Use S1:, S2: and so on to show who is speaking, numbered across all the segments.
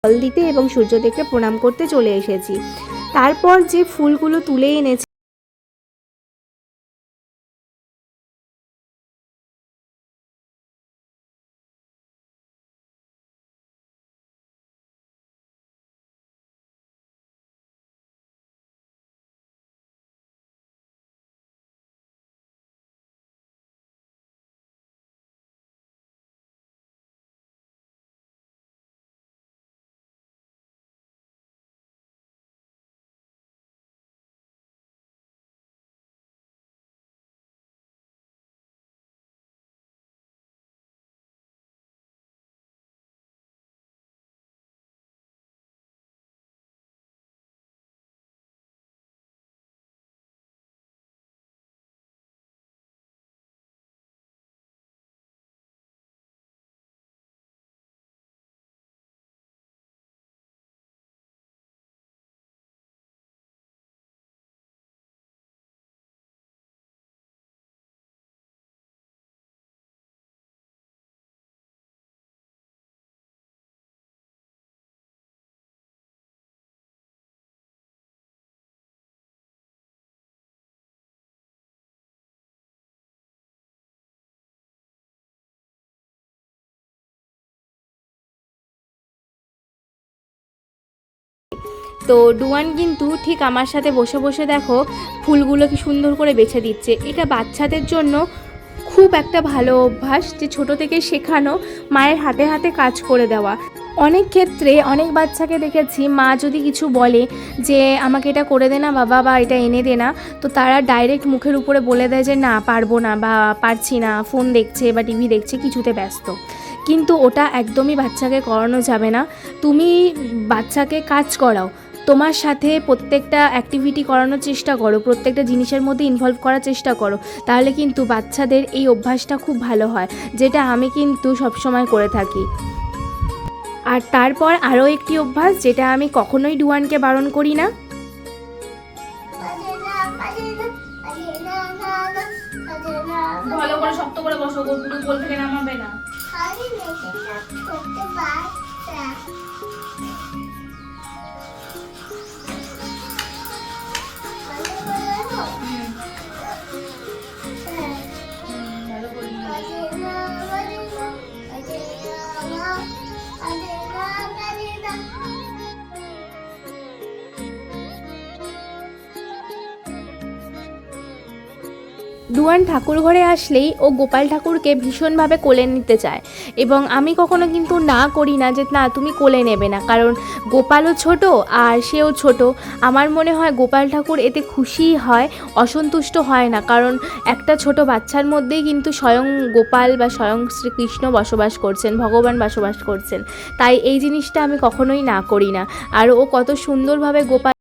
S1: জল দিতে এবং সূর্যদেবকে প্রণাম করতে চলে এসেছি। তারপর যে ফুলগুলো তুলে এনেছি তো ডুয়ান কিন্তু ঠিক আমার সাথে বসে বসে দেখো ফুলগুলো কি সুন্দর করে বেছে দিচ্ছে। এটা বাচ্চাদের জন্য খুব একটা ভালো অভ্যাস, যে ছোট থেকে শেখানো মায়ের হাতে হাতে কাজ করে দেওয়া। অনেক ক্ষেত্রে অনেক বাচ্চাকে দেখেছি মা যদি কিছু বলে যে আমাকে এটা করে দে না বাবা, বা এটা এনে দে না, তো তারা ডাইরেক্ট মুখের উপরে বলে দেয় যে না পারবো না বা পারছি না, ফোন দেখছে বা টিভি দেখছে, কিছুতে ব্যস্ত। কিন্তু ওটা একদমই বাচ্চাকে করানো যাবে না। তুমি বাচ্চাকে কাজ করাও, তোমার সাথে প্রত্যেকটা অ্যাক্টিভিটি করানোর চেষ্টা করো, প্রত্যেকটা জিনিসের মধ্যে ইনভলভ করার চেষ্টা করো, তাহলে কিন্তু বাচ্চাদের এই অভ্যাসটা খুব ভালো হয়, যেটা আমি কিন্তু সবসময় করে থাকি। আর তারপর আরও একটি অভ্যাস, যেটা আমি কখনোই ডুয়ানকে বারণ করি না। ভালো করে শক্ত করে বসো, পুরো কোল থেকে নামাবে না। ডুয়ান ঠাকুর ঘরে আসলেই ও গোপাল ঠাকুরকে ভীষণভাবে কোলে নিতে চায়, এবং আমি কখনো কিন্তু না করি না যে না তুমি কোলে নেবে না, কারণ গোপালও ছোট আর সেও ছোট। আমার মনে হয় গোপাল ঠাকুর এতে খুশি হয়, অসন্তুষ্ট হয় না, কারণ একটা ছোট বাচ্চার মধ্যেই কিন্তু স্বয়ং গোপাল বা স্বয়ং শ্রীকৃষ্ণ বসবাস করছেন, ভগবান বসবাস করছেন। তাই এই জিনিসটা আমি কখনোই না করি না। আর ও কত সুন্দরভাবে গোপাল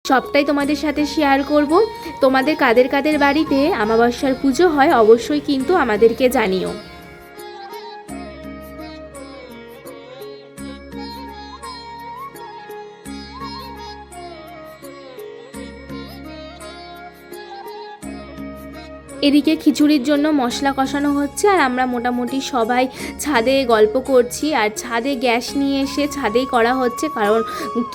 S1: সবটাই তোমাদের সাথে শেয়ার করব। তোমাদের কাদের কাদের বাড়িতে আমাবস্যার পুজো হয় অবশ্যই কিন্তু আমাদেরকে জানিও। এদিকে খিচুড়ির জন্য মশলা কষানো হচ্ছে আর আমরা মোটামুটি সবাই ছাদে গল্প করছি। আর ছাদে গ্যাস নিয়ে এসে ছাদেই করা হচ্ছে, কারণ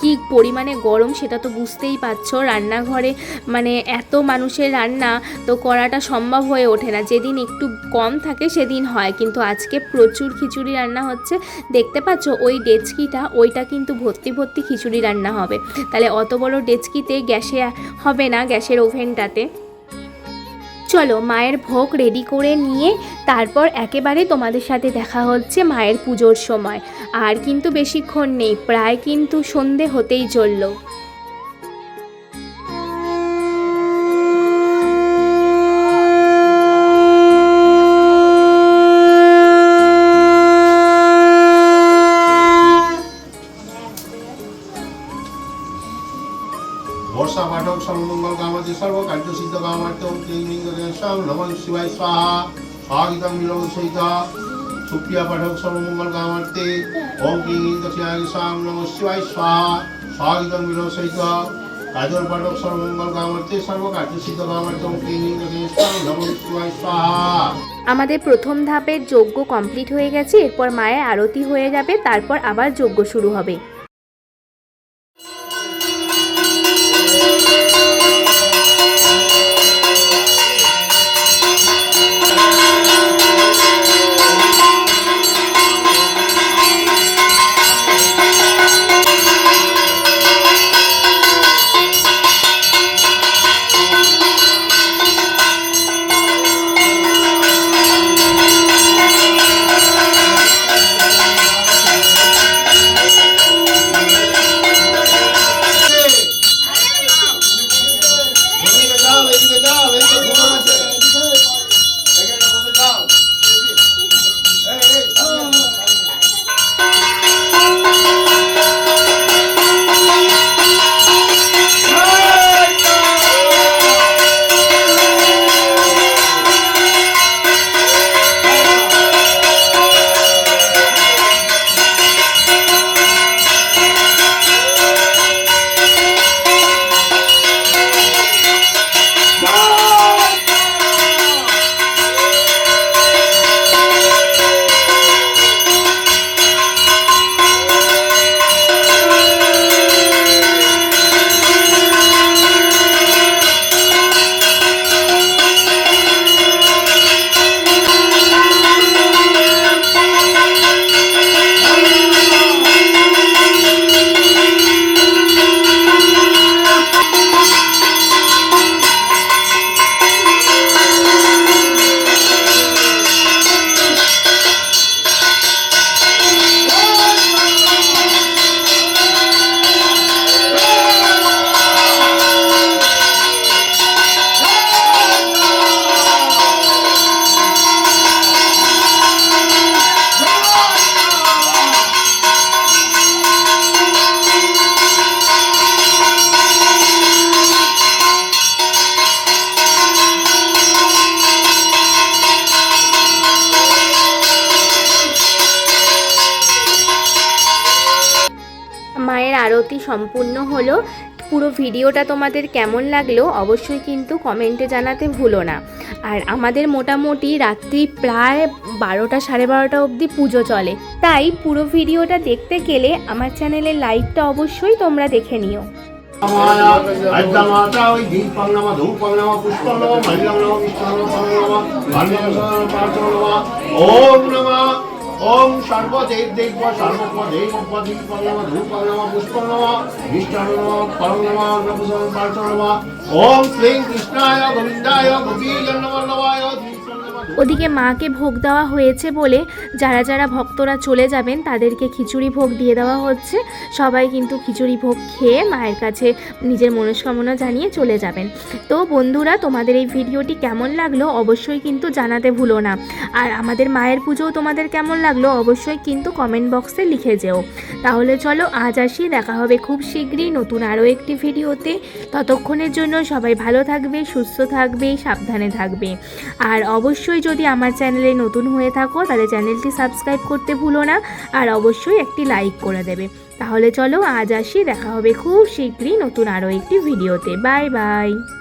S1: কি পরিমাণে গরম সেটা তো বুঝতেই পারছো। রান্নাঘরে মানে এত মানুষের রান্না তো করাটা সম্ভব হয়ে ওঠে না। যেদিন একটু কম থাকে সেদিন হয়, কিন্তু আজকে প্রচুর খিচুড়ি রান্না হচ্ছে। দেখতে পাচ্ছ ওই ডেচকিটা, ওইটা কিন্তু ভর্তি ভর্তি খিচুড়ি রান্না হবে। তাহলে অত বড় ডেচকিতে গ্যাসে হবে না, গ্যাসের ওভেনটাতে। চলো মায়ের ভোগ রেডি করে নিয়ে তারপর একেবারে তোমাদের সাথে দেখা হচ্ছে মায়ের পুজোর সময়। আর কিন্তু বেশিক্ষণ নেই, প্রায় কিন্তু সন্ধে হতেই চললো।
S2: বর্ষা পাঠক সর্বমঙ্গল কামতি সর্বকার্য সিদ্ধ কামার্থ নমঃ শিবায় স্বাহা স্বাগতং বিলম্ব সহিত সুপ্রিয়া পাঠক সর্বমঙ্গল কামার্থে ওম ক্লিং দক্ষিণায় নমঃ শিবায় স্বাহা স্বাগতং বিলম্ব সহিত কাজল পাঠক সর্বমঙ্গল কামার্থে সর্বকার্য সিদ্ধ কামার্থ ওম ক্লিং দক্ষিণায় নমঃ শিবায় স্বাহা।
S1: আমাদের প্রথম ধাপের যজ্ঞ কমপ্লিট হয়ে গেছে, এরপর মায়ের আরতি হয়ে যাবে, তারপর আবার যজ্ঞ শুরু হবে। মায়ের আরতি সম্পূর্ণ হলো। পুরো ভিডিওটা তোমাদের কেমন লাগলো অবশ্যই কিন্তু কমেন্টে জানাতে ভুলো না। আর আমাদের মোটামুটি রাত্রি প্রায় 12টা সাড়ে 12টা অবধি পুজো চলে, তাই পুরো ভিডিওটা দেখতে গেলে আমার চ্যানেলের লাইভটা অবশ্যই তোমরা দেখে নিও।
S2: ओम सर्वदेव देव सर्वदेव पदी नमः धूप नमः पुष्प नमः निष्ठा नमः फल नमः नमः पार्थ नमः ओम श्री कृष्णाय गोविंदाय गोपीजन वल्लभाय
S1: ওদিকে মাকে ভোগ দেওয়া হয়েছে বলে যারা যারা ভক্তরা চলে যাবেন তাদেরকে খিচুড়ি ভোগ দিয়ে দেওয়া হচ্ছে। সবাই কিন্তু খিচুড়ি ভোগ খেয়ে মায়ের কাছে নিজের মনস্কামনা জানিয়ে চলে যাবেন। তো বন্ধুরা, তোমাদের এই ভিডিওটি কেমন লাগলো অবশ্যই কিন্তু জানাতে ভুলো না। আর আমাদের মায়ের পুজোও তোমাদের কেমন লাগলো অবশ্যই কিন্তু কমেন্ট বক্সে লিখে যেও। তাহলে চলো আজ আসি, দেখা হবে খুব শীঘ্রই নতুন আরও একটি ভিডিওতে। ততক্ষণের জন্য সবাই ভালো থাকবে, সুস্থ থাকবে, সাবধানে থাকবে। আর অবশ্যই যদি আমার চ্যানেলে নতুন হয়ে থাকো তাহলে চ্যানেলটি সাবস্ক্রাইব করতে ভুলো না, আর অবশ্যই একটি লাইক করে দেবে। তাহলে চলো আজ আসি, দেখা হবে খুব শীঘ্রই নতুন আরও একটি ভিডিওতে। Bye bye.